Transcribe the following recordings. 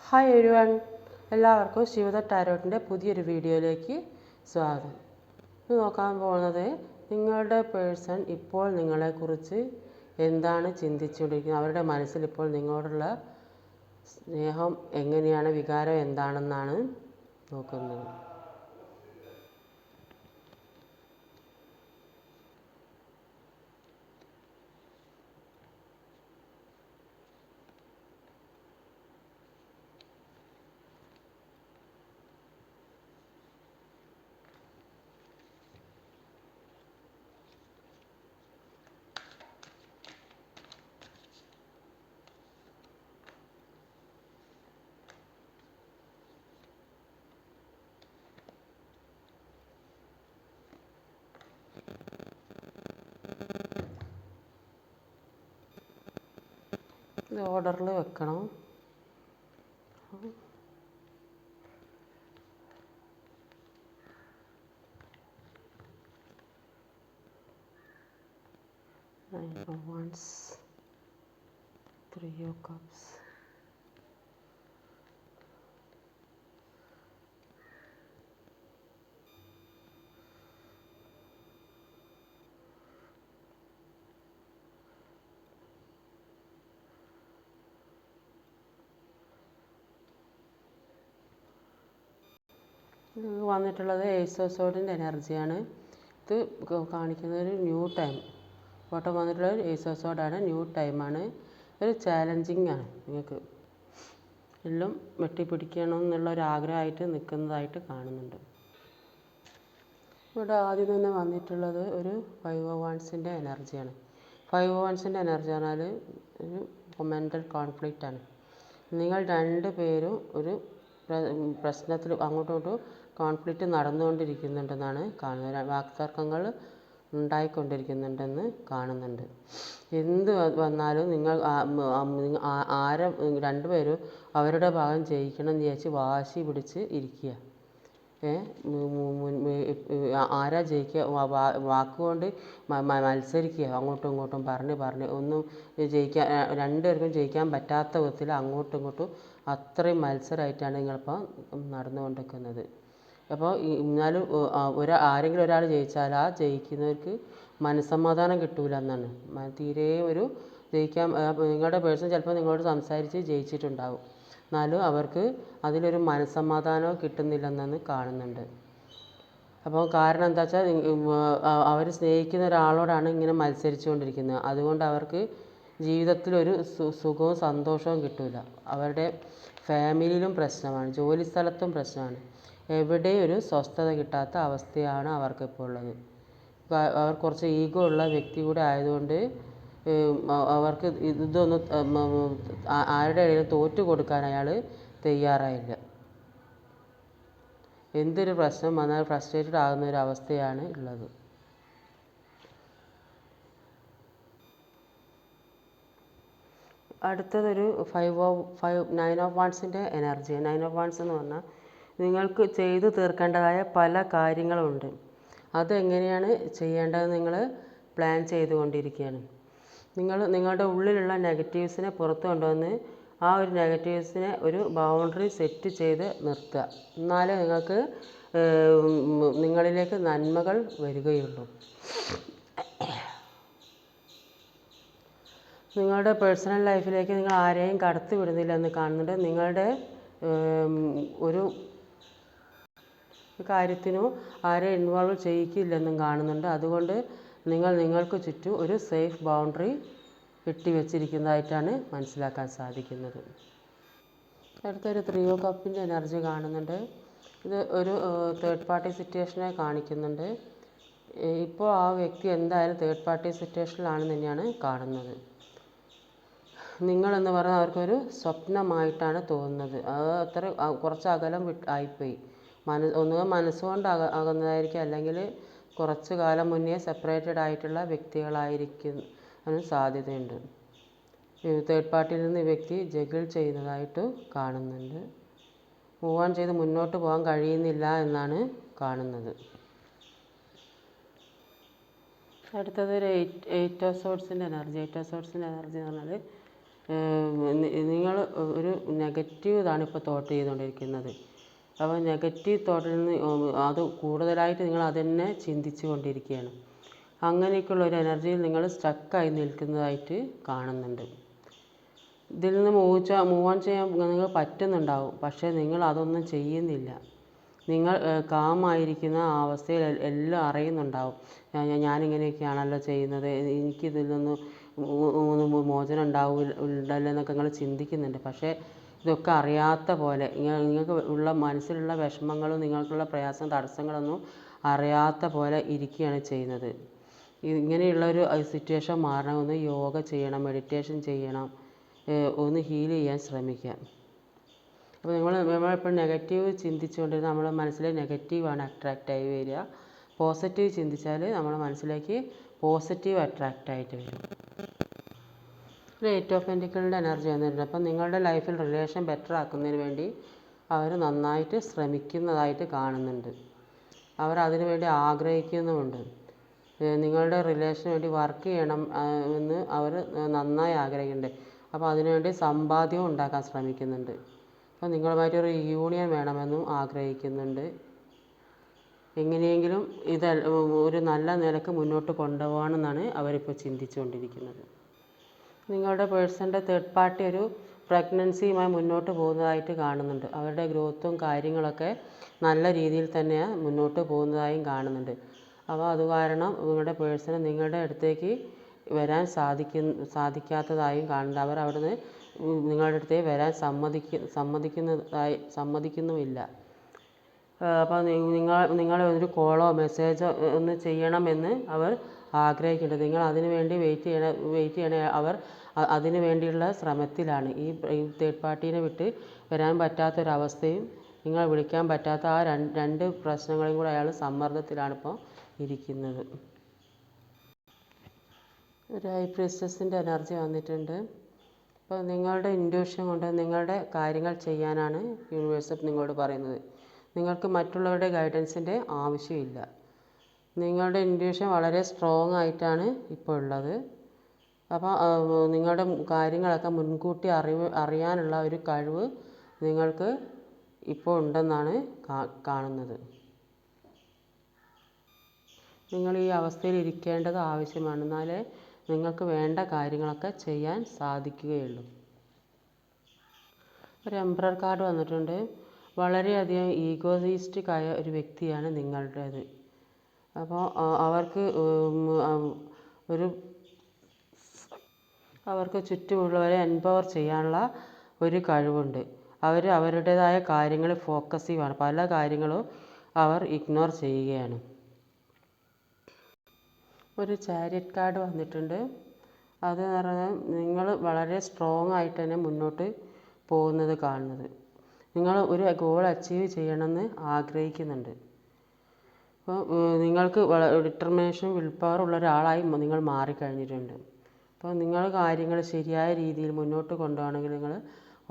Hi everyone, എല്ലാവർക്കും ശിവദ ടാരോട്ടിൻ്റെ പുതിയൊരു വീഡിയോയിലേക്ക് സ്വാഗതം. ഇത് നോക്കാൻ പോകുന്നത് നിങ്ങളുടെ പേഴ്സൺ ഇപ്പോൾ നിങ്ങളെക്കുറിച്ച് എന്താണ് ചിന്തിച്ചുകൊണ്ടിരിക്കുന്നത്, അവരുടെ മനസ്സിൽ ഇപ്പോൾ നിങ്ങളോടുള്ള സ്നേഹം എങ്ങനെയാണ്, വികാരം എന്താണെന്നാണ് നോക്കുന്നത്. ഇത് ഓർഡറിൽ വെക്കണം. Nine of Wands, Three of Cups, ഇത് വന്നിട്ടുള്ളത് ഏസ് ഓഫ് സോർഡിൻ്റെ എനർജിയാണ്. ഇത് കാണിക്കുന്നത് ഒരു ന്യൂ ടൈം. ഫോട്ടോ വന്നിട്ടുള്ളത് ഏസ് ഓഫ് സോർഡാണ്, ന്യൂ ടൈമാണ്. ഒരു ചാലഞ്ചിങ് ആണ്, നിങ്ങൾക്ക് എല്ലാം വെട്ടിപ്പിടിക്കണം എന്നുള്ള ഒരു ആഗ്രഹമായിട്ട് നിൽക്കുന്നതായിട്ട് കാണുന്നുണ്ട്. ഇവിടെ ആദ്യം തന്നെ വന്നിട്ടുള്ളത് ഒരു 5 of Wandsൻ്റെ എനർജിയാണ്. 5 of Wandsൻ്റെ എനർജി പറഞ്ഞാൽ ഒരു മെൻ്റൽ കോൺഫ്ലിക്റ്റാണ്. നിങ്ങൾ രണ്ട് പേരും ഒരു പ്രശ്നത്തിൽ അങ്ങോട്ടും ഇങ്ങോട്ടും കോൺഫ്ലിക്റ്റ് നടന്നുകൊണ്ടിരിക്കുന്നുണ്ടെന്നാണ് കാണുന്നത്. വാക്തർക്കങ്ങൾ ഉണ്ടായിക്കൊണ്ടിരിക്കുന്നുണ്ടെന്ന് കാണുന്നുണ്ട്. എന്ത് വന്നാലും നിങ്ങൾ രണ്ടുപേരും അവരുടെ ഭാഗം ജയിക്കണം എന്ന് വിചാരിച്ച് വാശി പിടിച്ച് ഇരിക്കുക. ആരാ ജയിക്കുക, വാക്കുകൊണ്ട് മത്സരിക്കുക, അങ്ങോട്ടും ഇങ്ങോട്ടും പറഞ്ഞ് ഒന്നും രണ്ടുപേർക്കും ജയിക്കാൻ പറ്റാത്ത വിധത്തിൽ അങ്ങോട്ടും ഇങ്ങോട്ടും അത്രയും മത്സരമായിട്ടാണ് നിങ്ങളിപ്പോൾ നടന്നുകൊണ്ടിരിക്കുന്നത്. അപ്പോൾ എന്നാലും ആരെങ്കിലും ഒരാൾ ജയിച്ചാൽ ആ ജയിക്കുന്നവർക്ക് മനസ്സമാധാനം കിട്ടൂല എന്നാണ്. തീരെ ഒരു നിങ്ങളുടെ പേഴ്സൺ ചിലപ്പോൾ നിങ്ങളോട് സംസാരിച്ച് ജയിച്ചിട്ടുണ്ടാവും, എന്നാലും അവർക്ക് അതിലൊരു മനസ്സമാധാനവും കിട്ടുന്നില്ലെന്നാണ് കാണുന്നുണ്ട്. അപ്പോൾ കാരണം എന്താ വെച്ചാൽ അവർ സ്നേഹിക്കുന്ന ഒരാളോടാണ് ഇങ്ങനെ മത്സരിച്ചു കൊണ്ടിരിക്കുന്നത്. അതുകൊണ്ട് അവർക്ക് ജീവിതത്തിലൊരു സുഖവും സന്തോഷവും കിട്ടില്ല. അവരുടെ ഫാമിലിയിലും പ്രശ്നമാണ്, ജോലി സ്ഥലത്തും പ്രശ്നമാണ്. എവിടെയും ഒരു സ്വസ്ഥത കിട്ടാത്ത അവസ്ഥയാണ് അവർക്കിപ്പോൾ ഉള്ളത്. അവർ കുറച്ച് ഈഗോ ഉള്ള വ്യക്തി കൂടെ ആയതുകൊണ്ട് അവർക്ക് ഇതൊന്നും ആരുടെ ഇടയിലും തോറ്റു കൊടുക്കാൻ അയാൾ തയ്യാറായില്ല. എന്തൊരു പ്രശ്നം വന്നാൽ ഫ്രസ്ട്രേറ്റഡ് ആകുന്ന ഒരു അവസ്ഥയാണ് ഉള്ളത്. അടുത്തതൊരു 9 of Wandsൻ്റെ എനർജി. 9 of Wands എന്ന് പറഞ്ഞാൽ നിങ്ങൾക്ക് ചെയ്തു തീർക്കേണ്ടതായ പല കാര്യങ്ങളുണ്ട്. അതെങ്ങനെയാണ് ചെയ്യേണ്ടത് നിങ്ങൾ പ്ലാൻ ചെയ്തുകൊണ്ടിരിക്കുകയാണ്. നിങ്ങളുടെ ഉള്ളിലുള്ള നെഗറ്റീവ്സിനെ പുറത്തു കൊണ്ടുവന്ന് ആ ഒരു നെഗറ്റീവ്സിനെ ഒരു ബൗണ്ടറി സെറ്റ് ചെയ്ത് നിർത്തുക. എന്നാലേ നിങ്ങൾക്ക് നിങ്ങളിലേക്ക് നന്മകൾ വരികയുള്ളൂ. നിങ്ങളുടെ പേഴ്സണൽ ലൈഫിലേക്ക് നിങ്ങൾ ആരെയും കടത്തി വിടുന്നില്ല എന്ന് കാണുന്നുണ്ട്. നിങ്ങളുടെ ഒരു കാര്യത്തിനോ ആരെയും ഇൻവോൾവ് ചെയ്യിക്കില്ലെന്നും കാണുന്നുണ്ട്. അതുകൊണ്ട് നിങ്ങൾക്ക് ചുറ്റും ഒരു സേഫ് ബൗണ്ടറി വെച്ചിരിക്കുന്നതായിട്ടാണ് മനസ്സിലാക്കാൻ സാധിക്കുന്നത്. അടുത്തൊരു 3 of Cupൻ്റെ എനർജി കാണുന്നുണ്ട്. ഇത് ഒരു തേർഡ് പാർട്ടി സിറ്റുവേഷനെ കാണിക്കുന്നുണ്ട്. ഇപ്പോൾ ആ വ്യക്തി എന്തായാലും തേർഡ് പാർട്ടി സിറ്റുവേഷനിലാണെന്ന് തന്നെയാണ് കാണുന്നത്. നിങ്ങളെന്ന് പറഞ്ഞാൽ അവർക്കൊരു സ്വപ്നമായിട്ടാണ് തോന്നുന്നത്. അത് അത്ര കുറച്ച് അകലം ആയിപ്പോയി. ഒന്നുകിൽ മനസ്സുകൊണ്ട് അകന്നതായിരിക്കും, അല്ലെങ്കിൽ കുറച്ച് കാലം മുന്നേ സെപ്പറേറ്റഡ് ആയിട്ടുള്ള വ്യക്തികളായിരിക്കും സാധ്യതയുണ്ട്. തേർഡ് പാർട്ടിയിൽ നിന്ന് ഈ വ്യക്തി ജഗിൾ ചെയ്യുന്നതായിട്ട് കാണുന്നുണ്ട്. മൂവ് ഓൺ ചെയ്ത് മുന്നോട്ട് പോകാൻ കഴിയുന്നില്ല എന്നാണ് കാണുന്നത്. അടുത്തത് ഒരു 8 of Swordsൻ്റെ എനർജി. 8 of Swordsൻ്റെ എനർജി എന്ന് പറഞ്ഞാൽ നിങ്ങൾ ഒരു നെഗറ്റീവ് ഇതാണ് ഇപ്പോൾ തോട്ട് ചെയ്തുകൊണ്ടിരിക്കുന്നത്. അപ്പോൾ നെഗറ്റീവ് തോട്ടിൽ നിന്ന് അത് കൂടുതലായിട്ട് നിങ്ങൾ അതുതന്നെ ചിന്തിച്ചു കൊണ്ടിരിക്കുകയാണ്. അങ്ങനെയൊക്കെയുള്ള ഒരു എനർജിയിൽ നിങ്ങൾ സ്റ്റക്കായി നിൽക്കുന്നതായിട്ട് കാണുന്നുണ്ട്. ഇതിൽ നിന്ന് മൂവ് ഓൺ ചെയ്യാൻ നിങ്ങൾക്ക് പറ്റുന്നുണ്ടാവും, പക്ഷേ നിങ്ങൾ അതൊന്നും ചെയ്യുന്നില്ല. നിങ്ങൾ കാമായിരിക്കുന്ന ആ അവസ്ഥയിൽ എല്ലാം അറിയുന്നുണ്ടാവും. ഞാനിങ്ങനെയൊക്കെയാണല്ലോ ചെയ്യുന്നത്, എനിക്കിതിൽ നിന്ന് മോചനം ഉണ്ടല്ലോ എന്നൊക്കെ നിങ്ങൾ ചിന്തിക്കുന്നുണ്ട്. പക്ഷേ ഇതൊക്കെ അറിയാത്ത പോലെ നിങ്ങൾക്ക് ഉള്ള മനസ്സിലുള്ള വിഷമങ്ങളും നിങ്ങൾക്കുള്ള പ്രയാസം തടസ്സങ്ങളൊന്നും അറിയാത്ത പോലെ ഇരിക്കുകയാണ് ചെയ്യുന്നത്. ഇങ്ങനെയുള്ള ഒരു സിറ്റുവേഷൻ മാറണം. ഒന്ന് യോഗ ചെയ്യണം, മെഡിറ്റേഷൻ ചെയ്യണം, ഒന്ന് ഹീൽ ചെയ്യാൻ ശ്രമിക്കാം. അപ്പോൾ നമ്മളെപ്പോഴും നെഗറ്റീവ് ചിന്തിച്ചുകൊണ്ടിരുന്ന നമ്മുടെ മനസ്സിൽ നെഗറ്റീവാണ് അട്രാക്റ്റായി വരിക. പോസിറ്റീവ് ചിന്തിച്ചാൽ നമ്മുടെ മനസ്സിലേക്ക് പോസിറ്റീവ് അട്രാക്റ്റായിട്ട് വരും. ഒരു 8 ഓഫ് പെൻറ്റിക്കിളിൻ്റെ എനർജി വന്നിട്ടുണ്ട്. അപ്പം നിങ്ങളുടെ ലൈഫിൽ റിലേഷൻ ബെറ്റർ ആക്കുന്നതിന് വേണ്ടി അവർ നന്നായിട്ട് ശ്രമിക്കുന്നതായിട്ട് കാണുന്നുണ്ട്. അവർ അതിനു വേണ്ടി ആഗ്രഹിക്കുന്നുമുണ്ട്. നിങ്ങളുടെ റിലേഷന് വേണ്ടി വർക്ക് ചെയ്യണം എന്ന് അവർ നന്നായി ആഗ്രഹിക്കുന്നുണ്ട്. അപ്പോൾ അതിനുവേണ്ടി സമ്പാദ്യവും ഉണ്ടാക്കാൻ ശ്രമിക്കുന്നുണ്ട്. അപ്പോൾ നിങ്ങളുമായിട്ടൊരു യൂണിയൻ വേണമെന്നും ആഗ്രഹിക്കുന്നുണ്ട്. എങ്ങനെയെങ്കിലും ഇത് ഒരു നല്ല നിലക്ക് മുന്നോട്ട് കൊണ്ടുപോകണമെന്നാണ് അവരിപ്പോൾ ചിന്തിച്ചുകൊണ്ടിരിക്കുന്നത്. നിങ്ങളുടെ പേഴ്സൻ്റെ തേർഡ് പാർട്ടി ഒരു പ്രഗ്നൻസിയുമായി മുന്നോട്ട് പോകുന്നതായിട്ട് കാണുന്നുണ്ട്. അവരുടെ ഗ്രോത്തും കാര്യങ്ങളൊക്കെ നല്ല രീതിയിൽ തന്നെ മുന്നോട്ട് പോകുന്നതായും കാണുന്നുണ്ട്. അപ്പോൾ അത് കാരണം നിങ്ങളുടെ പേഴ്സണ് നിങ്ങളുടെ അടുത്തേക്ക് വരാൻ സാധിക്കാത്തതായും കാണുന്നുണ്ട്. അവർ അവിടുന്ന് നിങ്ങളുടെ അടുത്തേക്ക് വരാൻ സമ്മതിക്കുന്നുമില്ല. അപ്പോൾ നിങ്ങൾ ഒരു കോളോ മെസ്സേജോ ഒന്ന് ചെയ്യണമെന്ന് അവർ ആഗ്രഹിക്കുന്നുണ്ട്. നിങ്ങൾ അതിനു വേണ്ടി വെയിറ്റ് ചെയ്യണ അവർ അതിനു വേണ്ടിയുള്ള ശ്രമത്തിലാണ്. ഈ തേർഡ് പാർട്ടീനെ വിട്ട് വരാൻ പറ്റാത്തൊരവസ്ഥയും നിങ്ങൾ വിളിക്കാൻ പറ്റാത്ത ആ രണ്ട് പ്രശ്നങ്ങളെയും കൂടെ അയാൾ സമ്മർദ്ദത്തിലാണിപ്പോൾ ഇരിക്കുന്നത്. ഒരു ഹൈ പ്രീസ്റ്റസിൻ്റെ എനർജി വന്നിട്ടുണ്ട്. അപ്പോൾ നിങ്ങളുടെ ഇൻറ്റ്യൂഷൻ കൊണ്ട് നിങ്ങളുടെ കാര്യങ്ങൾ ചെയ്യാനാണ് യൂണിവേഴ്സ് നിങ്ങളോട് പറയുന്നത്. നിങ്ങൾക്ക് മറ്റുള്ളവരുടെ ഗൈഡൻസിൻ്റെ ആവശ്യമില്ല. നിങ്ങളുടെ ഇൻറ്റ്യൂഷൻ വളരെ സ്ട്രോങ് ആയിട്ടാണ് ഇപ്പോൾ ഉള്ളത്. അപ്പോൾ നിങ്ങളുടെ കാര്യങ്ങളൊക്കെ മുൻകൂട്ടി അറിയാനുള്ള ഒരു കഴിവ് നിങ്ങൾക്ക് ഇപ്പോൾ ഉണ്ടെന്നാണ് കാണുന്നത്. നിങ്ങൾ ഈ അവസ്ഥയിൽ ഇരിക്കേണ്ടത് ആവശ്യമാണ്. എന്നാലേ നിങ്ങൾക്ക് വേണ്ട കാര്യങ്ങളൊക്കെ ചെയ്യാൻ സാധിക്കുകയുള്ളൂ. ഒരു എംപറർ കാർഡ് വന്നിട്ടുണ്ട്. വളരെയധികം ഈഗോയിസ്റ്റിക് ആയ ഒരു വ്യക്തിയാണ് നിങ്ങളുടേത്. അപ്പോൾ അവർക്ക് ചുറ്റുമുള്ളവരെ എംപവർ ചെയ്യാനുള്ള ഒരു കഴിവുണ്ട്. അവരുടേതായ കാര്യങ്ങളിൽ ഫോക്കസീവാണ്. പല കാര്യങ്ങളും അവർ ഇഗ്നോർ ചെയ്യുകയാണ്. ഒരു ചാരിയറ്റ് കാർഡ് വന്നിട്ടുണ്ട്. അത് പറഞ്ഞാൽ നിങ്ങൾ വളരെ സ്ട്രോങ് ആയിട്ട് തന്നെ മുന്നോട്ട് പോകുന്നത് കാണുന്നത്. നിങ്ങൾ ഒരു ഗോൾ അച്ചീവ് ചെയ്യണമെന്ന് ആഗ്രഹിക്കുന്നുണ്ട്. അപ്പോൾ നിങ്ങൾക്ക് ഡിറ്റർമിനേഷൻ വിൽ പവർ ഉള്ള ഒരാളായി നിങ്ങൾ മാറിക്കഴിഞ്ഞിട്ടുണ്ട്. അപ്പോൾ നിങ്ങൾ കാര്യങ്ങൾ ശരിയായ രീതിയിൽ മുന്നോട്ട് കൊണ്ടുപോകണമെങ്കിൽ നിങ്ങൾ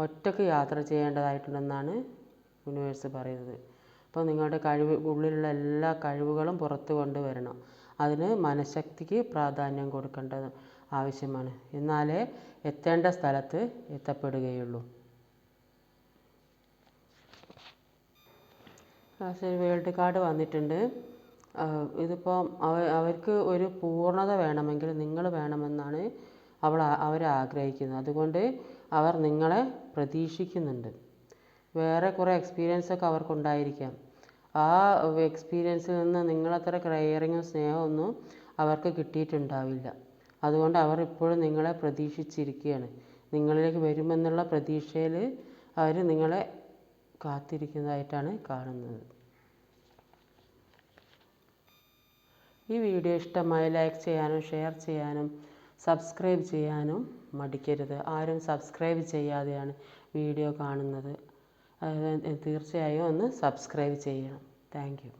ഒറ്റയ്ക്ക് യാത്ര ചെയ്യേണ്ടതായിട്ടുണ്ടെന്നാണ് യൂണിവേഴ്സ് പറയുന്നത്. അപ്പോൾ നിങ്ങളുടെ ഉള്ളിലുള്ള എല്ലാ കഴിവുകളും പുറത്ത് കൊണ്ടുവരണം. അതിന് മനഃശക്തിക്ക് പ്രാധാന്യം കൊടുക്കേണ്ടത് ആവശ്യമാണ്. എന്നാലേ എത്തേണ്ട സ്ഥലത്ത് എത്തപ്പെടുകയുള്ളൂ. വേൾഡ് കാർഡ് വന്നിട്ടുണ്ട്. ഇതിപ്പോൾ അവർക്ക് ഒരു പൂർണ്ണത വേണമെങ്കിൽ നിങ്ങൾ വേണമെന്നാണ് അവർ ആഗ്രഹിക്കുന്നത്. അതുകൊണ്ട് അവർ നിങ്ങളെ പ്രതീക്ഷിക്കുന്നുണ്ട്. വേറെ കുറേ എക്സ്പീരിയൻസൊക്കെ അവർക്കുണ്ടായിരിക്കാം. ആ എക്സ്പീരിയൻസിൽ നിന്ന് നിങ്ങളത്ര കെയറിങ്ങും സ്നേഹമൊന്നും അവർക്ക് കിട്ടിയിട്ടുണ്ടാവില്ല. അതുകൊണ്ട് അവർ ഇപ്പോഴും നിങ്ങളെ പ്രതീക്ഷിച്ചിരിക്കുകയാണ്. നിങ്ങളിലേക്ക് വരുമെന്നുള്ള പ്രതീക്ഷയിൽ അവർ നിങ്ങളെ കാത്തിരിക്കുന്നതായിട്ടാണ് കാണുന്നത്. ഈ വീഡിയോ ഇഷ്ടമായി ലൈക്ക് ചെയ്യാനും ഷെയർ ചെയ്യാനും സബ്സ്ക്രൈബ് ചെയ്യാനും മടിക്കരുത്. ആരും സബ്സ്ക്രൈബ് ചെയ്യാതെയാണ് വീഡിയോ കാണുന്നത്. തീർച്ചയായും ഒന്ന് സബ്സ്ക്രൈബ് ചെയ്യണം. Thank you.